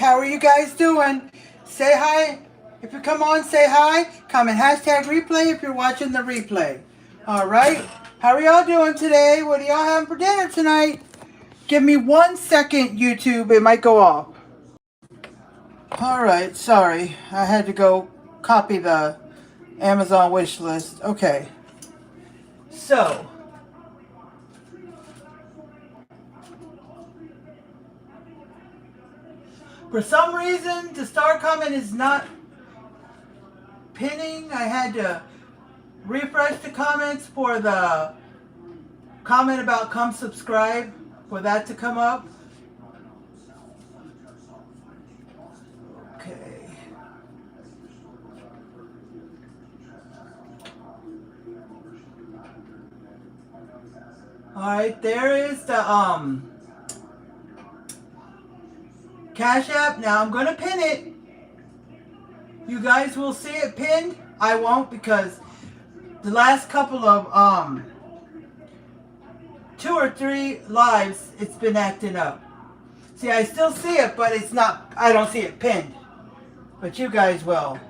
How are you guys doing? Say hi. If you come on, say hi. Comment hashtag replay if you're watching the replay. Alright. How are y'all doing today? What are y'all having for dinner tonight? Give me 1 second, YouTube. It might go off. Alright, sorry. I had to go copy the Amazon wish list. Okay. So, for some reason, the star comment is not pinning. I had to refresh the comments for the comment about come subscribe for that to come up. Okay. Alright, there is the Cash App. Now I'm gonna pin it. You guys will see it pinned. I won't, because the last couple of 2 or 3 lives it's been acting up. See, I still see it, but it's not, I don't see it pinned. But you guys will.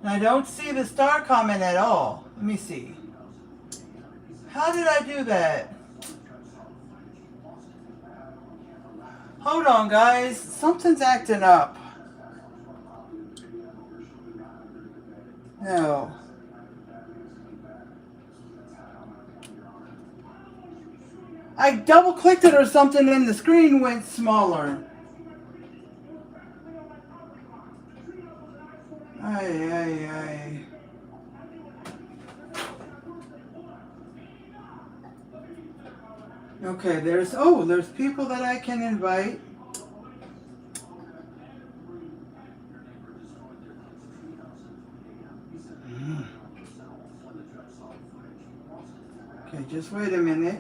And I don't see the star comment at all. Let me see. How did I do that? Hold on, guys. Something's acting up. No. I double clicked it or something and the screen went smaller. Ay, ay, ay. Okay, there's people that I can invite. Okay, just wait a minute.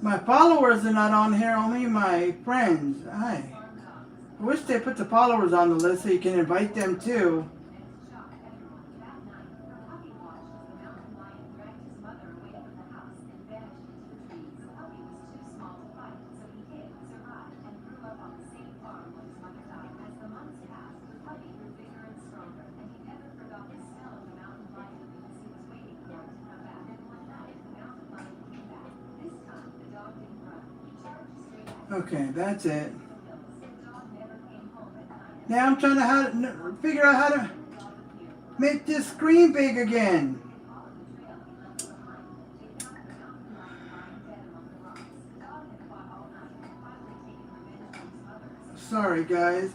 My followers are not on here, only my friends. I wish they put the followers on the list so you can invite them too. Okay, that's it. Now I'm trying to figure out how to make this screen big again. Sorry, guys.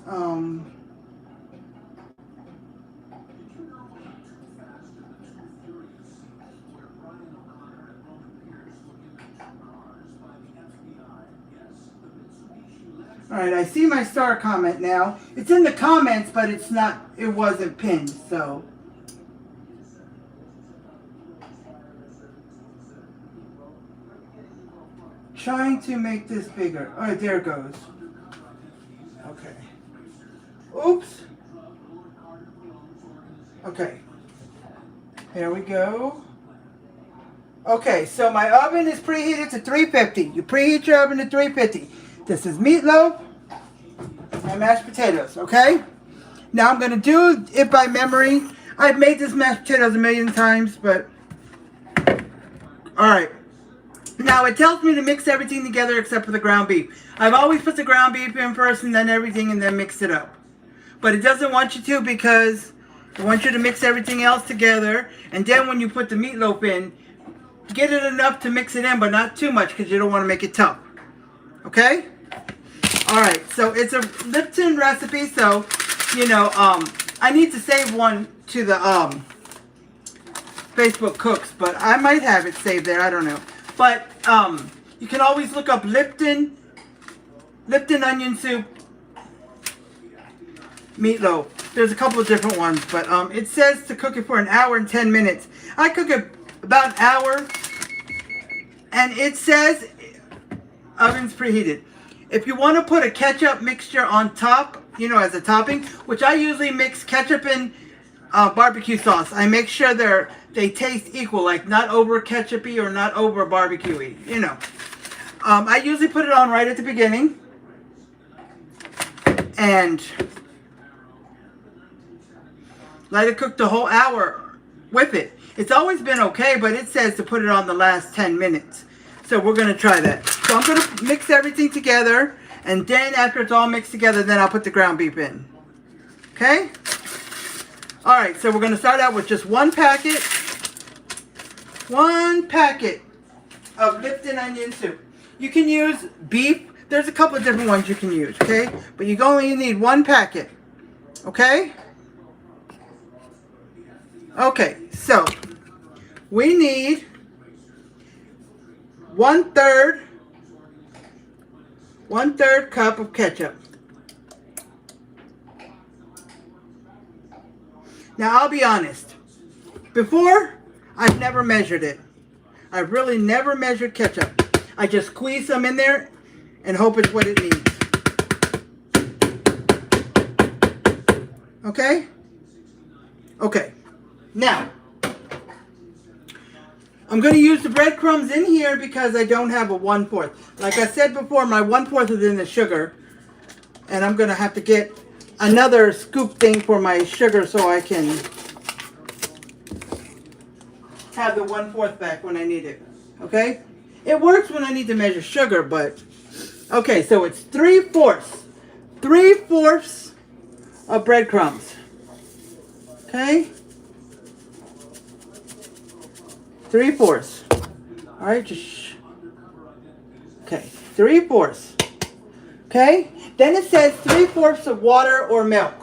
Alright, I see my star comment now. It's in the comments, but it's not, it wasn't pinned, so. Trying to make this bigger. Alright, there it goes. Okay. Oops. Okay. There we go. Okay, so my oven is preheated to 350. You preheat your oven to 350. This is meatloaf and mashed potatoes, okay? Now I'm going to do it by memory. I've made this mashed potatoes a million times, but... Alright. Now it tells me to mix everything together except for the ground beef. I've always put the ground beef in first and then everything and then mix it up. But it doesn't want you to, because it wants you to mix everything else together. And then when you put the meatloaf in, get it enough to mix it in, but not too much because you don't want to make it tough. Okay? Alright, so it's a Lipton recipe, so, you know, I need to save one to the, Facebook Cooks, but I might have it saved there, I don't know. But, you can always look up Lipton onion soup meatloaf. There's a couple of different ones, but, it says to cook it for 1 hour and 10 minutes. I cook it about 1 hour, and it says oven's preheated. If you want to put a ketchup mixture on top, you know, as a topping, which I usually mix ketchup and barbecue sauce. I make sure they're they taste equal, like not over ketchupy or not over barbecuey, you know. I usually put it on right at the beginning and let it cook the whole hour with it. It's always been okay, but it says to put it on the last 10 minutes. So we're going to try that. So I'm going to mix everything together, and then after it's all mixed together, then I'll put the ground beef in. Okay? Alright, so we're going to start out with just one packet. One packet of Lipton onion soup. You can use beef. There's a couple of different ones you can use, okay? But you only need one packet. Okay? Okay, so we need 1/3 cup of ketchup. Now I'll be honest. Before, I've never measured it. I've really never measured ketchup. I just squeeze some in there and hope it's what it needs. Okay? Okay. Now, I'm going to use the breadcrumbs in here because I don't have a 1/4. Like I said before, my 1/4 is in the sugar. And I'm going to have to get another scoop thing for my sugar so I can have the 1/4 back when I need it. Okay? It works when I need to measure sugar, but... Okay, so it's 3/4. 3/4 of breadcrumbs. Okay? 3/4. Alright, just... Okay, 3/4. Okay? Then it says 3/4 of water or milk.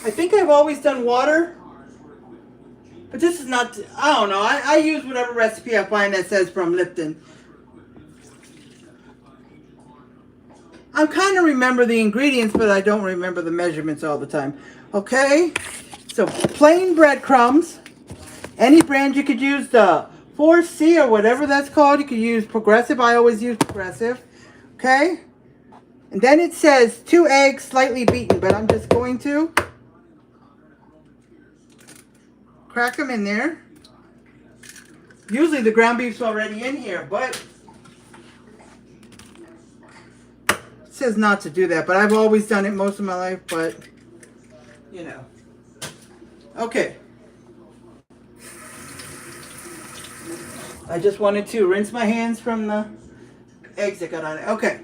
I think I've always done water. But this is not... I don't know. I use whatever recipe I find that says from Lipton. I kind of remember the ingredients, but I don't remember the measurements all the time. Okay? So, plain breadcrumbs. Any brand you could use, the 4C or whatever that's called. You could use Progressive. I always use Progressive. Okay? And then it says 2 eggs slightly beaten, but I'm just going to crack them in there. Usually the ground beef's already in here, but it says not to do that. But I've always done it most of my life, but you know. Okay. I just wanted to rinse my hands from the eggs that got on it. Okay.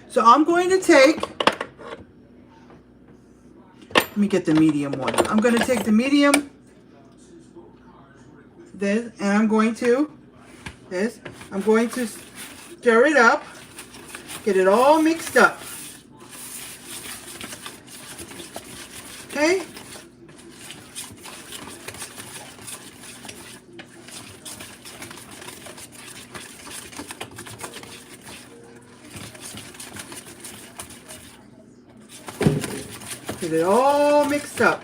So I'm going to take... Let me get the medium one. I'm going to take the medium, this, and I'm going to stir it up, get it all mixed up. Okay? Get it all mixed up.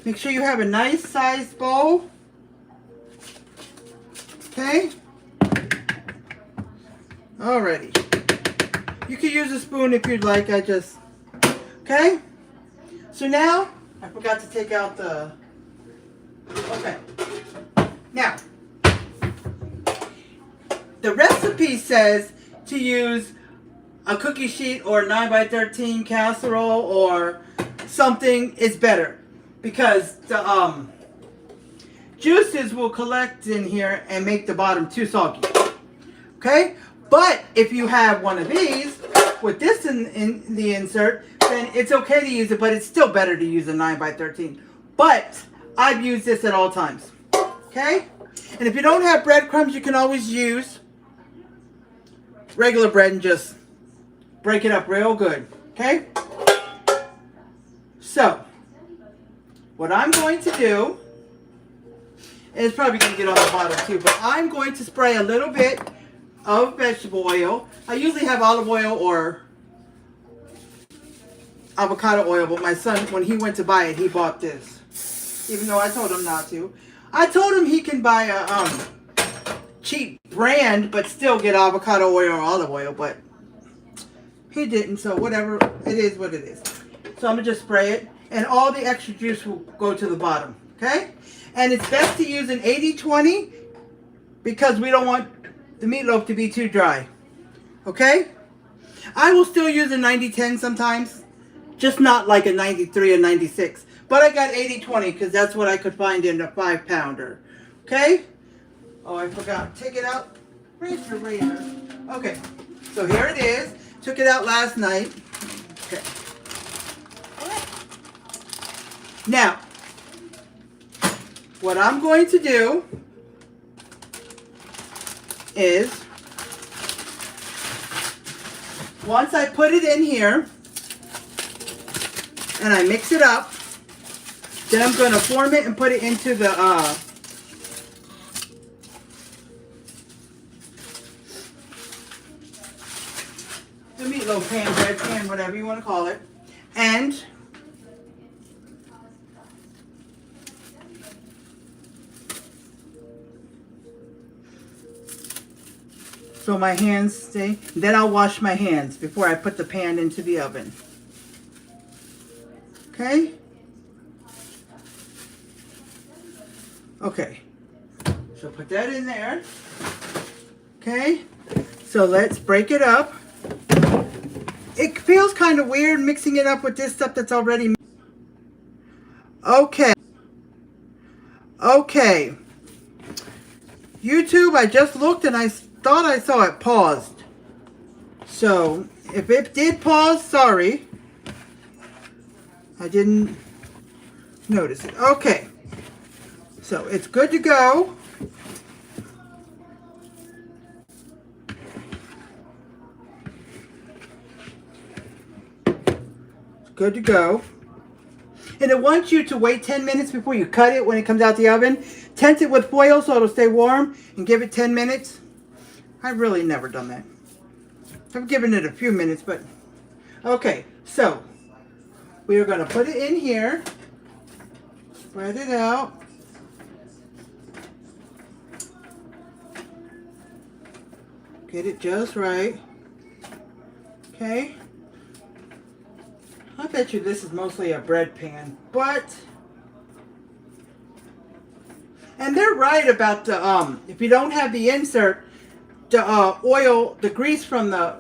Make sure you have a nice sized bowl. Okay? Alrighty. You can use a spoon if you'd like. Okay? So now, I forgot to take out the... Okay. Now, the recipe says to use a cookie sheet or 9x13 casserole or something is better because the juices will collect in here and make the bottom too soggy. Okay? But if you have one of these with this in the insert, then it's okay to use it, but it's still better to use a 9x13. But I've used this at all times. Okay? And if you don't have breadcrumbs, you can always use regular bread and just break it up real good. Okay? So, what I'm going to do, and it's probably going to get on the bottom too, but I'm going to spray a little bit of vegetable oil. I usually have olive oil or avocado oil, but my son, when he went to buy it, he bought this. Even though I told him not to. I told him he can buy a cheap brand, but still get avocado oil or olive oil, but he didn't, so whatever, it is what it is. So I'm gonna just spray it, and all the extra juice will go to the bottom, okay? And it's best to use an 80-20 because we don't want the meatloaf to be too dry, okay? I will still use a 90-10 sometimes, just not like a 93 or 96. But I got 80-20 because that's what I could find in a 5-pounder, okay? Oh, I forgot. Take it out. Refrigerator. Okay, so here it is. Took it out last night. Okay. Now, what I'm going to do is, once I put it in here and I mix it up, then I'm going to form it and put it into the meatloaf pan, bread pan, whatever you want to call it. And so my hands stay. Then I'll wash my hands before I put the pan into the oven. Okay? Okay. So put that in there. Okay? So let's break it up. It feels kind of weird mixing it up with this stuff that's already... Okay. Okay. YouTube, I just looked and I thought I saw it paused. So, if it did pause, sorry. I didn't notice it. Okay. So, it's good to go. It's good to go. And it wants you to wait 10 minutes before you cut it when it comes out the oven. Tent it with foil so it'll stay warm and give it 10 minutes. I've really never done that. I've given it a few minutes, but... Okay, so we are going to put it in here. Spread it out. Get it just right. Okay. I bet you this is mostly a bread pan, but... And they're right about the, if you don't have the insert, the oil, the grease from the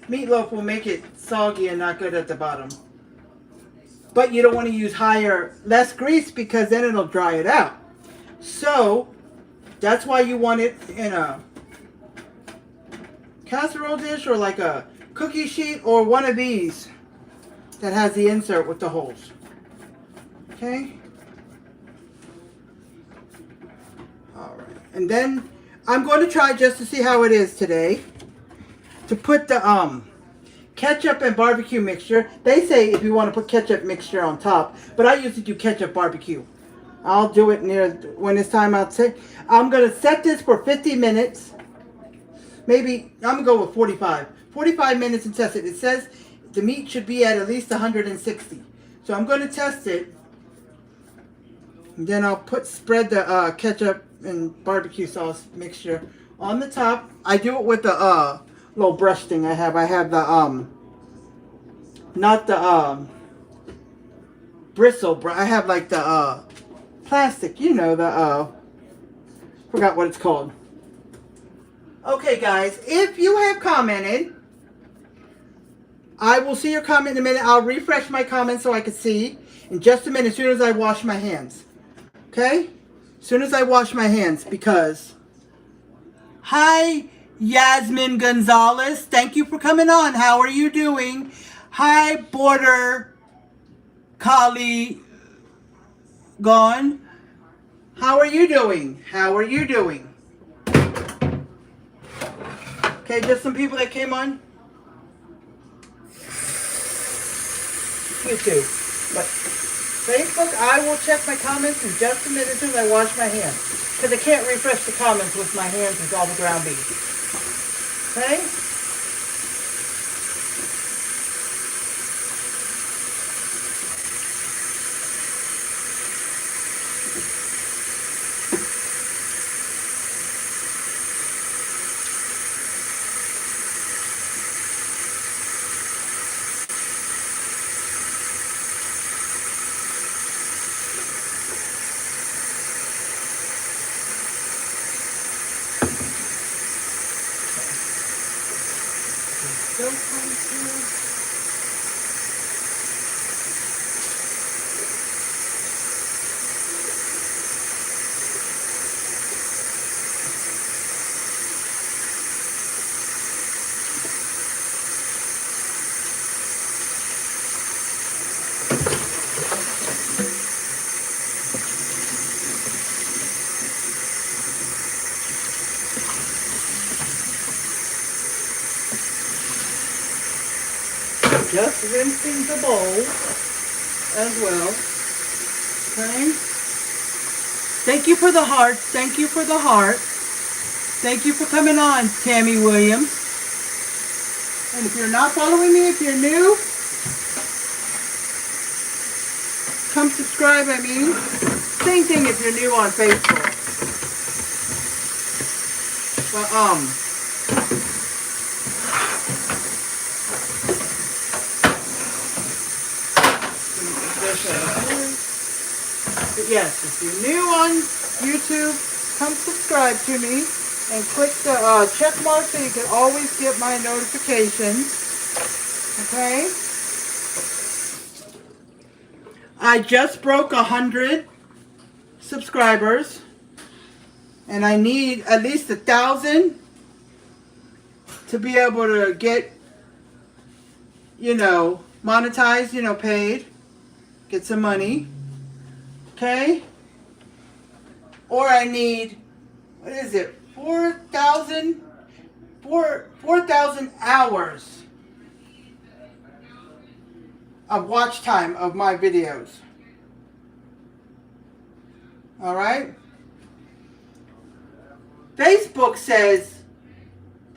meatloaf will make it soggy and not good at the bottom. But you don't want to use less grease because then it'll dry it out. So, that's why you want it in a casserole dish or like a cookie sheet or one of these that has the insert with the holes. Okay? Alright. And then I'm going to try just to see how it is today to put the ketchup and barbecue mixture. They say if you want to put ketchup mixture on top, but I usually do ketchup barbecue. I'll do it near when it's time. I'm going to set this for 50 minutes. Maybe, I'm going to go with 45. 45 minutes and test it. It says the meat should be at least 160. So I'm going to test it. And then I'll spread the ketchup and barbecue sauce mixture on the top. I do it with the little brush thing I have. I have the, not the bristle brush. I have like the plastic, you know, the, forgot what it's called. Okay, guys, if you have commented, I will see your comment in a minute. I'll refresh my comments so I can see in just a minute as soon as I wash my hands. Okay? As soon as I wash my hands because... Hi, Yasmin Gonzalez. Thank you for coming on. How are you doing? Hi, Border Collie Gone. How are you doing? How are you doing? Okay, just some people that came on YouTube. But Facebook, I will check my comments in just a minute as soon as I wash my hands. Because I can't refresh the comments with my hands with all the ground beef. Okay? Those ones here. Just rinsing the bowl as well. Okay. Thank you for the hearts. Thank you for the heart. Thank you for coming on, Tammy Williams. And if you're not following me, if you're new, come subscribe, I mean. Same thing if you're new on Facebook. But, but yes, if you're new on YouTube, come subscribe to me and click the check mark so you can always get my notifications. Okay? I just broke 100 subscribers and I need at least 1,000 to be able to get, you know, monetized, you know, paid, get some money. Okay? Or I need, what is it, 4,000 hours of watch time of my videos. Alright? Facebook says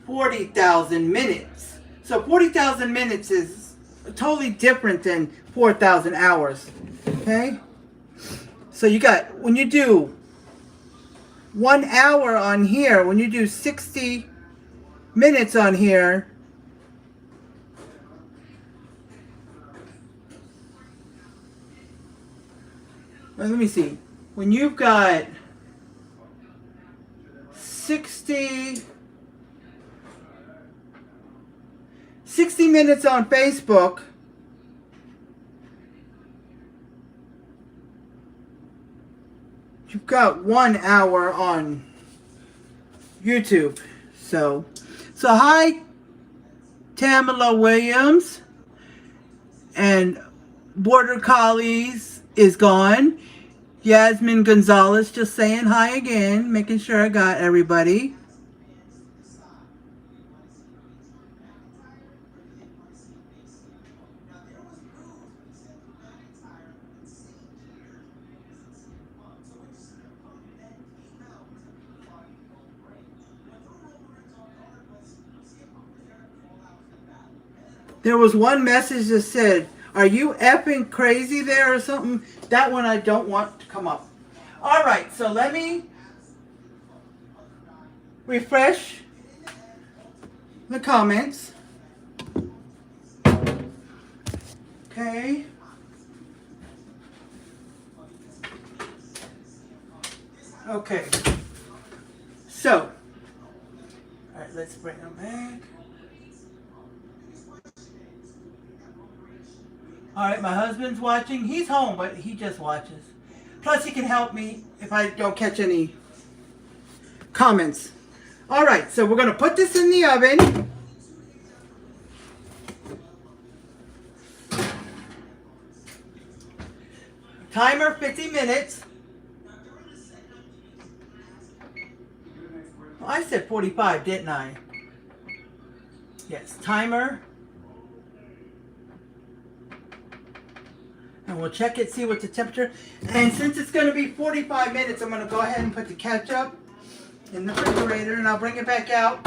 40,000 minutes. So 40,000 minutes is totally different than 4,000 hours. Okay? So you got, when you do 1 hour on here, when you do 60 minutes on here, well, let me see. When you've got 60 minutes on Facebook, you've got 1 hour on YouTube. So hi, Tamala Williams, and Border Collies is gone. Yasmin Gonzalez just saying hi again, making sure I got everybody. There was one message that said, "Are you effing crazy there?" or something. That one I don't want to come up. All right, so let me refresh the comments. Okay. Okay. So, all right, let's bring them back. Alright, my husband's watching. He's home, but he just watches. Plus, he can help me if I don't catch any comments. Alright, so we're going to put this in the oven. Timer 50 minutes. Well, I said 45, didn't I? Yes, timer. And we'll check it, see what the temperature. And since it's going to be 45 minutes, I'm going to go ahead and put the ketchup in the refrigerator. And I'll bring it back out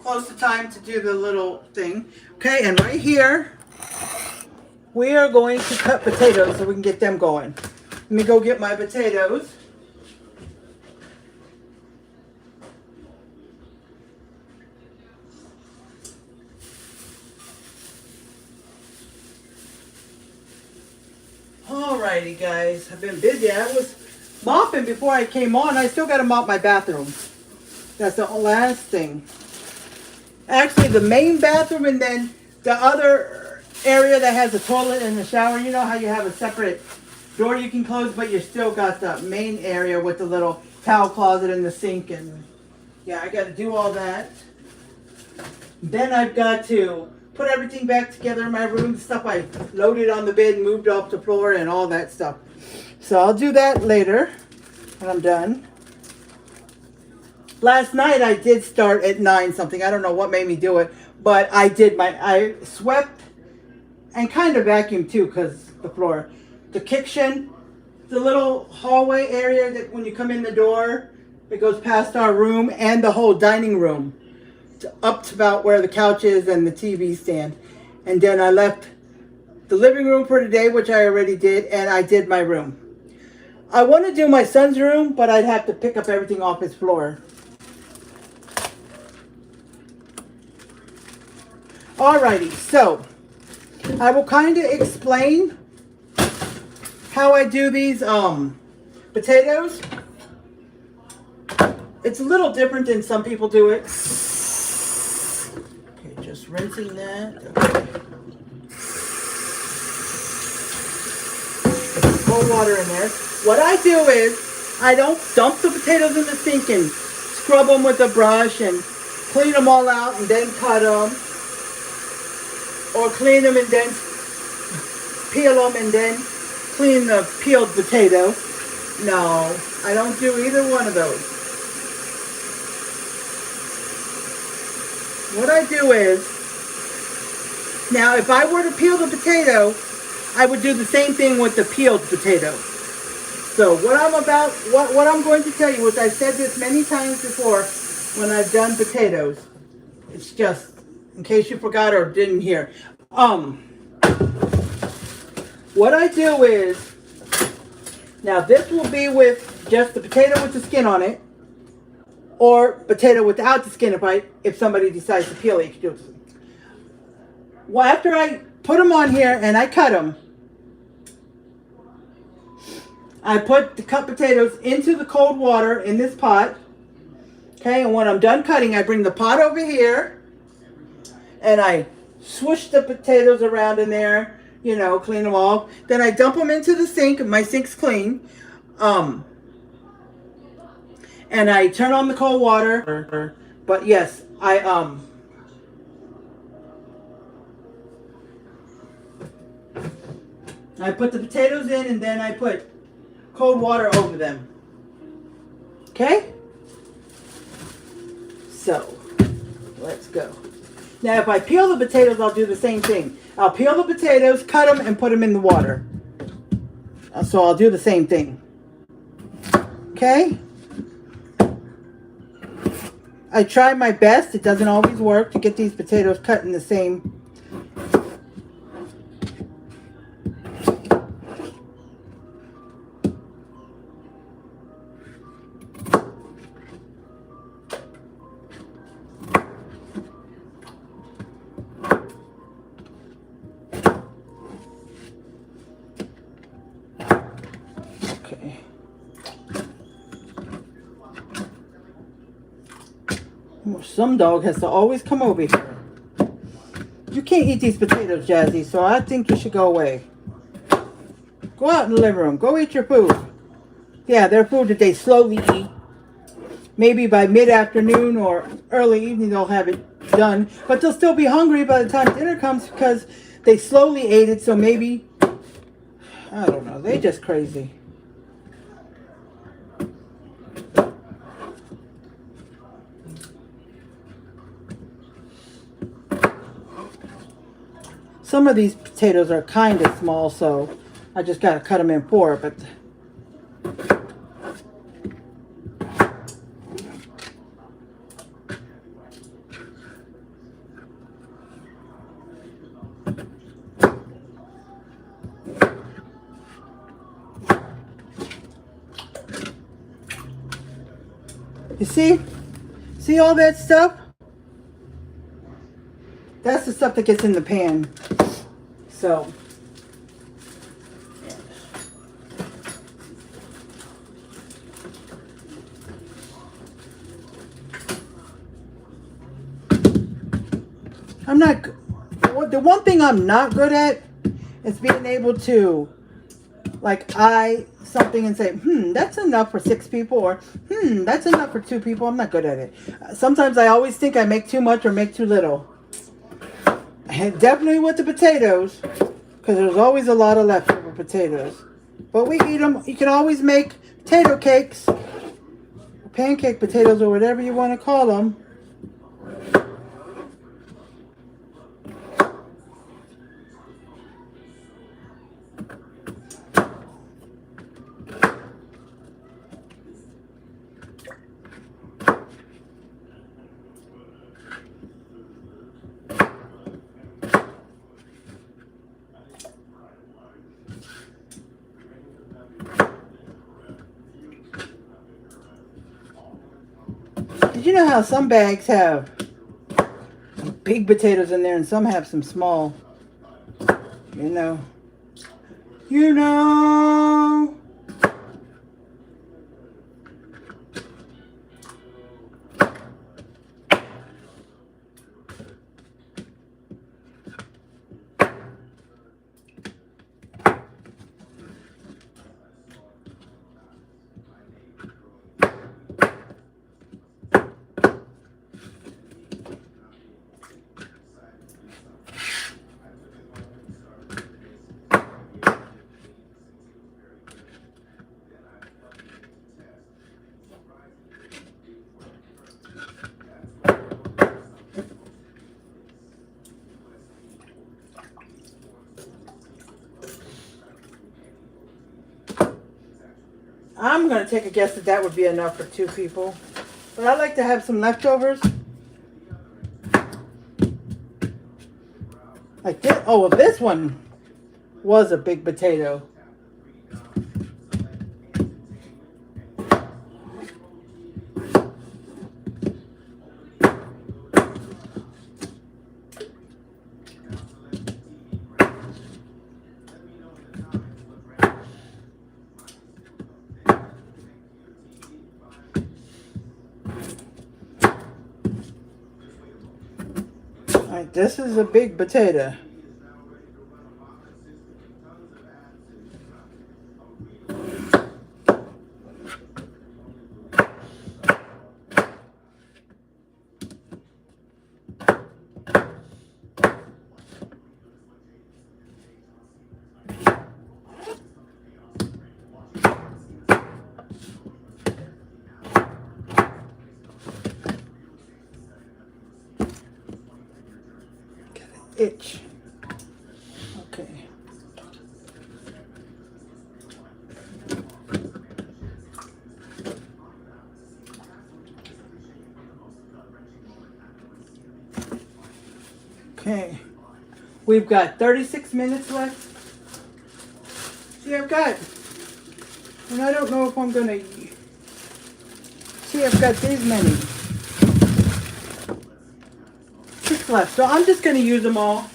close to time to do the little thing. Okay, and right here, we are going to cut potatoes so we can get them going. Let me go get my potatoes. Alrighty, guys. I've been busy. I was mopping before I came on. I still got to mop my bathroom. That's the last thing. Actually, the main bathroom and then the other area that has a toilet and the shower. You know how you have a separate door you can close, but you still got the main area with the little towel closet and the sink. And yeah, I got to do all that. Then I've got to put everything back together in my room. Stuff I loaded on the bed, moved off the floor, and all that stuff. So I'll do that later when I'm done. Last night I did start at 9 something. I don't know what made me do it, but I swept and kind of vacuumed too, because the floor, the kitchen, the little hallway area that when you come in the door, it goes past our room, and the whole dining room up to about where the couch is and the TV stand. And then I left the living room for today, which I already did, and I did my room. I want to do my son's room, but I'd have to pick up everything off his floor. Alrighty, so I will kind of explain how I do these potatoes. It's a little different than some people do it. Okay, just rinsing that. Okay. Cold water in there. What I do is I don't dump the potatoes in the sink and scrub them with a brush and clean them all out and then cut them. Or clean them and then peel them and then clean the peeled potato. No, I don't do either one of those. What I do is, now if I were to peel the potato, I would do the same thing with the peeled potato. So what I'm going to tell you, which I've said this many times before when I've done potatoes, it's just in case you forgot or didn't hear. What I do is, now this will be with just the potato with the skin on it, or potato without the skin if somebody decides to peel it. You can do it. Well, after I put them on here and I cut them, I put the cut potatoes into the cold water in this pot. Okay, and when I'm done cutting, I bring the pot over here and I swoosh the potatoes around in there, you know, clean them off. Then I dump them into the sink. My sink's clean. And I turn on the cold water. But yes, I put the potatoes in and then I put cold water over them. Okay? So, let's go. Now, if I peel the potatoes, I'll do the same thing. I'll peel the potatoes, cut them, and put them in the water. So I'll do the same thing. Okay? I try my best. It doesn't always work to get these potatoes cut in the same. Some dog has to always come over here. You can't eat these potatoes, Jazzy, so I think you should go away. Go out in the living room. Go eat your food. Yeah, their food that they slowly eat. Maybe by mid-afternoon or early evening they'll have it done. But they'll still be hungry by the time dinner comes because they slowly ate it, so maybe, I don't know, they're just crazy. Some of these potatoes are kind of small, so I just got to cut them in four. But you see all that stuff? That's the stuff that gets in the pan. So, I'm not. The one thing I'm not good at is being able to, like, eye something and say, that's enough for 6 people, or that's enough for 2 people. I'm not good at it. Sometimes I always think I make too much or make too little. And definitely with the potatoes, because there's always a lot of leftover potatoes. But we eat them. You can always make potato cakes, pancake potatoes, or whatever you want to call them. Did you know how some bags have some big potatoes in there and some have some small? You know. You know. I'm going to take a guess that that would be enough for 2 people. But I like to have some leftovers. Like this. Oh, well, this one was a big potato. Alright, this is a big potato. Itch. Okay. Okay. We've got 36 minutes left. See, I've got, and I don't know if I'm gonna, see, I've got these many. 6 left. So I'm just gonna use them all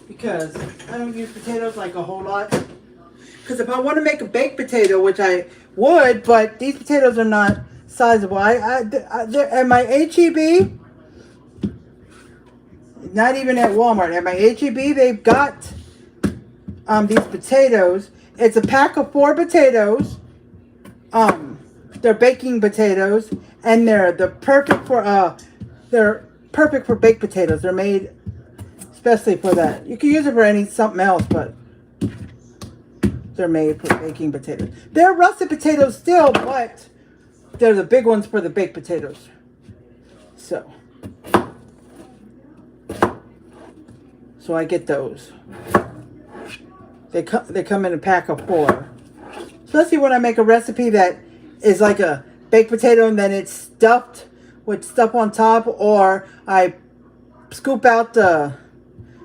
because I don't use potatoes like a whole lot. Because if I want to make a baked potato, which I would, but these potatoes are not sizable. They're at my HEB, not even at Walmart. At my HEB, they've got these potatoes. It's a pack of 4 potatoes. They're baking potatoes, and they're perfect for baked potatoes. They're made especially for that. You can use it for something else, but they're made for baking potatoes. They're russet potatoes still, but they're the big ones for the baked potatoes. So I get those. They come in a pack of 4. Especially when I make a recipe that is like a baked potato and then it's stuffed with stuff on top, or I scoop out the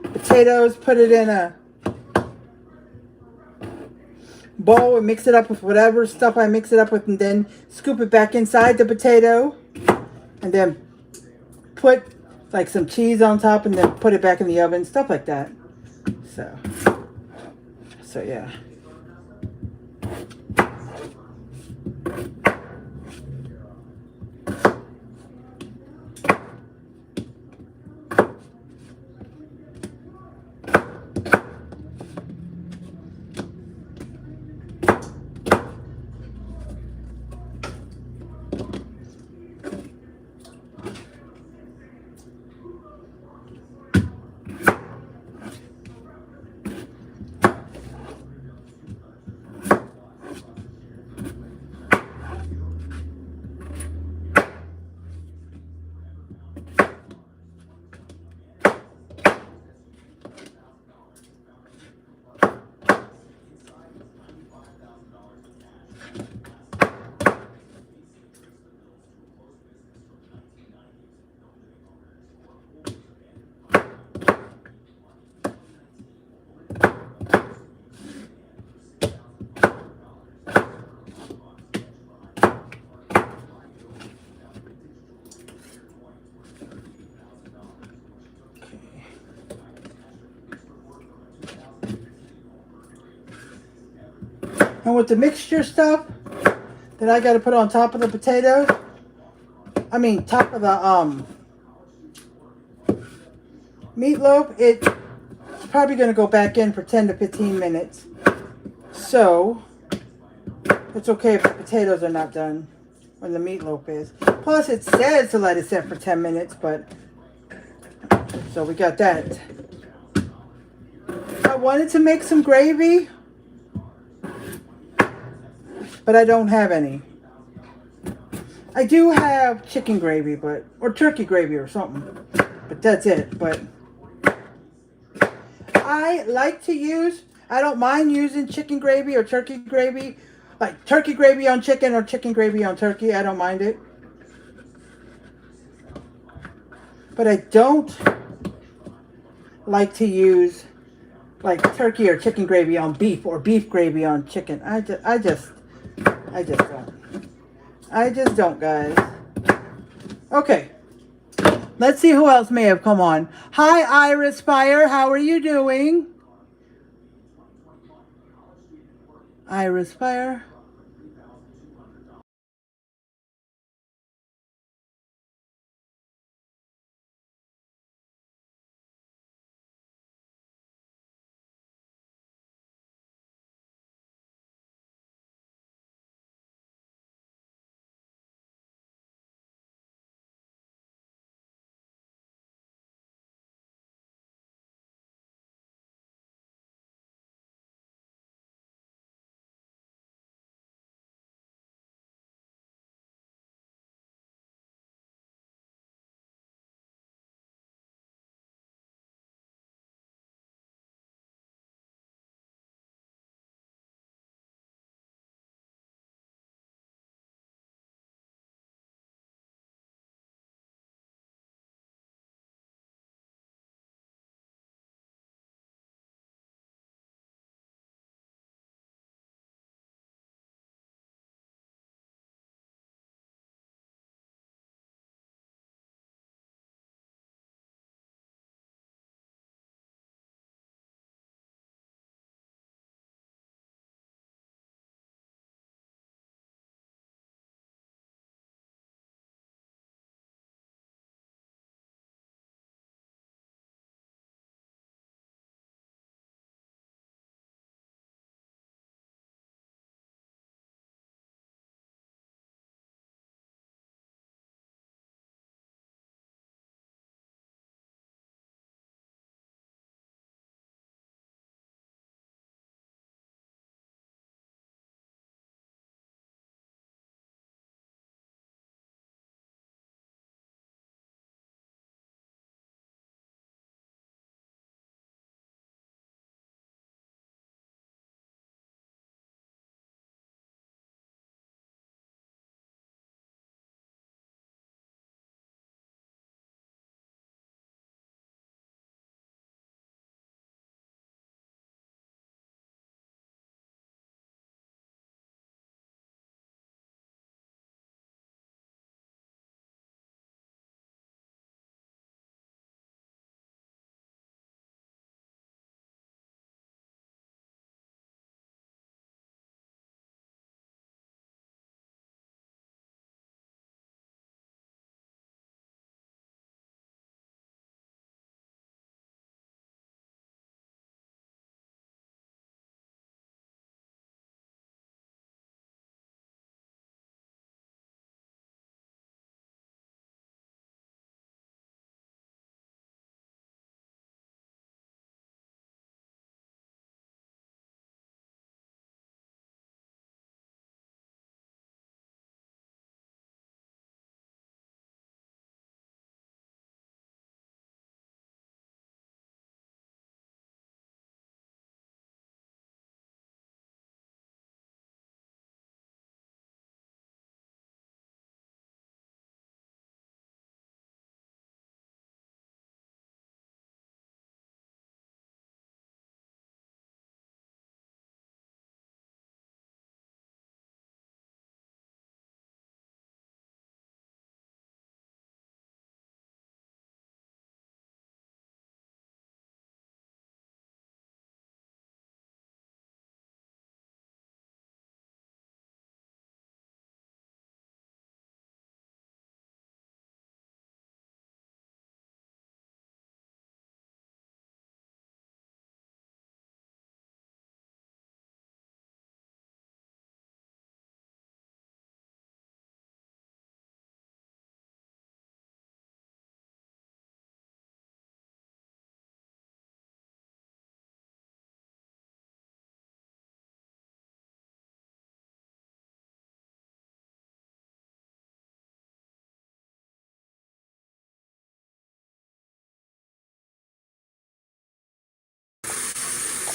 potatoes, put it in a bowl and mix it up with whatever stuff I mix it up with, and then scoop it back inside the potato, and then put like some cheese on top, and then put it back in the oven, stuff like that. So yeah. And with the mixture stuff that I got to put on top of the potatoes, I mean top of the meatloaf, it's probably going to go back in for 10 to 15 minutes. So it's okay if the potatoes are not done when the meatloaf is. Plus it says to let it sit for 10 minutes, but so we got that. I wanted to make some gravy, but I don't have any. I do have chicken gravy, or turkey gravy or something, but that's it. But I like to use, I don't mind using chicken gravy or turkey gravy, like turkey gravy on chicken or chicken gravy on turkey. I don't mind it. But I don't like to use like turkey or chicken gravy on beef or beef gravy on chicken. I just don't. I just don't, guys. Okay. Let's see who else may have come on. Hi, Iris Fire. How are you doing? Iris Fire.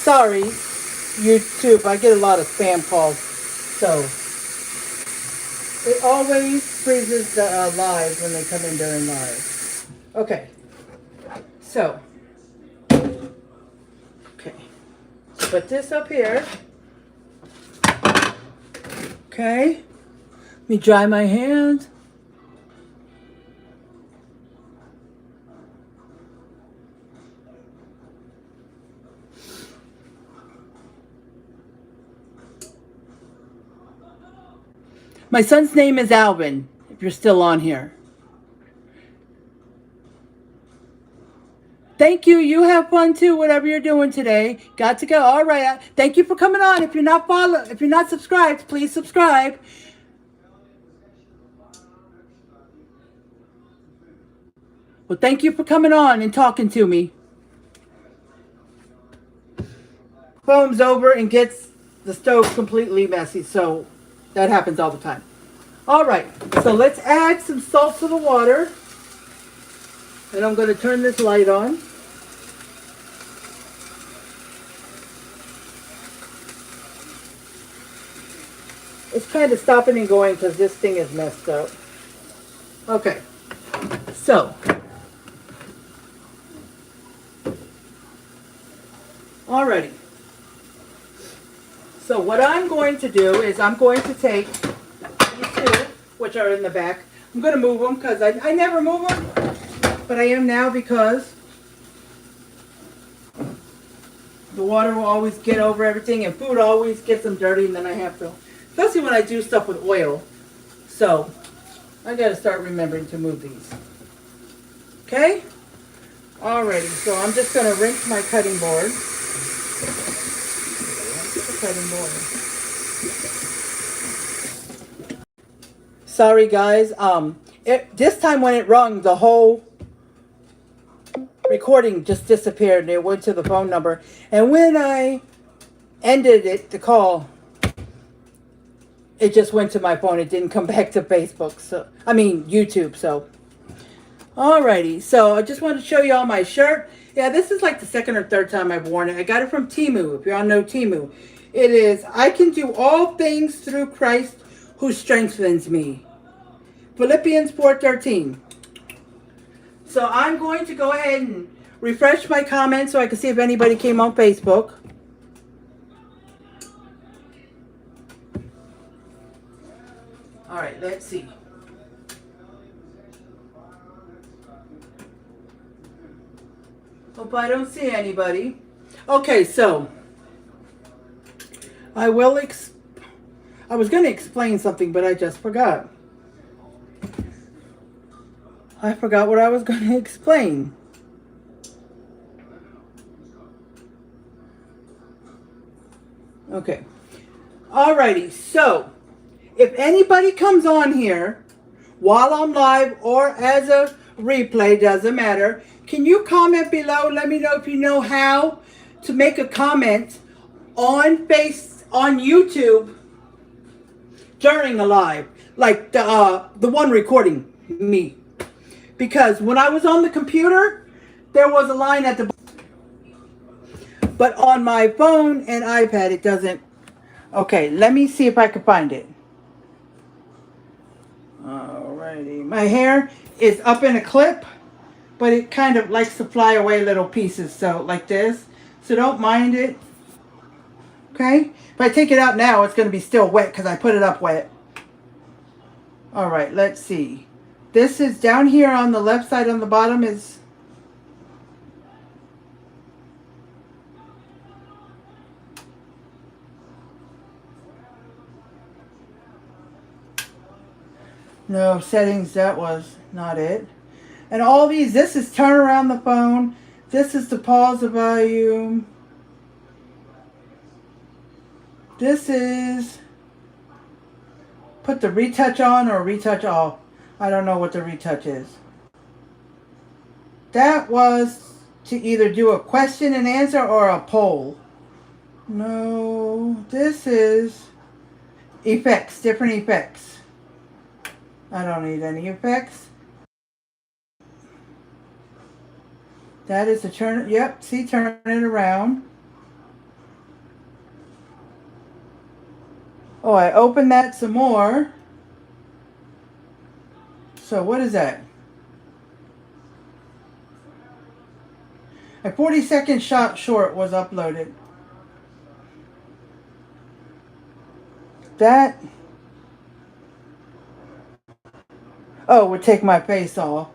Sorry, YouTube. I get a lot of spam calls. So it always freezes the live when they come in during live. Okay. So, okay. Put this up here. Okay. Let me dry my hands. My son's name is Alvin, if you're still on here. Thank you. You have fun too, whatever you're doing today. Got to go. All right. Thank you for coming on. If you're not subscribed, please subscribe. Well, thank you for coming on and talking to me. Foams over and gets the stove completely messy, so that happens all the time. All right, so let's add some salt to the water. And I'm going to turn this light on. It's kind of stopping and going because this thing is messed up. Okay, so. Alrighty. So what I'm going to do is I'm going to take these two, which are in the back. I'm going to move them because I never move them, but I am now because the water will always get over everything and food always gets them dirty, and then I have to, especially when I do stuff with oil. So I got to start remembering to move these. Okay? Alrighty, so I'm just going to rinse my cutting board. Sorry guys, this time when it rung, the whole recording just disappeared and it went to the phone number, and when I ended it, the call, it just went to my phone. It didn't come back to Facebook, so I mean YouTube. So alrighty, so I just wanted to show you all my shirt. Yeah, this is like the second or third time I've worn it. I got it from Temu, if y'all know Temu. It is, I can do all things through Christ who strengthens me. Philippians 4:13. So I'm going to go ahead and refresh my comments so I can see if anybody came on Facebook. All right, let's see. Hope I don't see anybody. Okay, so I was going to explain something, but I just forgot. I forgot what I was going to explain. Okay. Alrighty, so if anybody comes on here while I'm live or as a replay, doesn't matter, can you comment below? Let me know if you know how to make a comment on YouTube during a live, like the one recording me, because when I was on the computer there was a line at the bottom, but on my phone and iPad it doesn't. Okay, let me see if I can find it. Alrighty, my hair is up in a clip, but it kind of likes to fly away little pieces, so like this, so don't mind it. Okay, if I take it out now, it's going to be still wet because I put it up wet. All right, let's see. This is down here on the left side on the bottom is... No, settings, that was not it. And all these, this is turn around the phone. This is to pause the volume. This is put the retouch on or retouch off. I don't know what the retouch is. That was to either do a question and answer or a poll. No, this is effects, different effects. I don't need any effects. That is to turn, yep, see, turn it around. Oh, I opened that some more. So what is that? A 40-second shot short was uploaded. That, oh, would take my face off.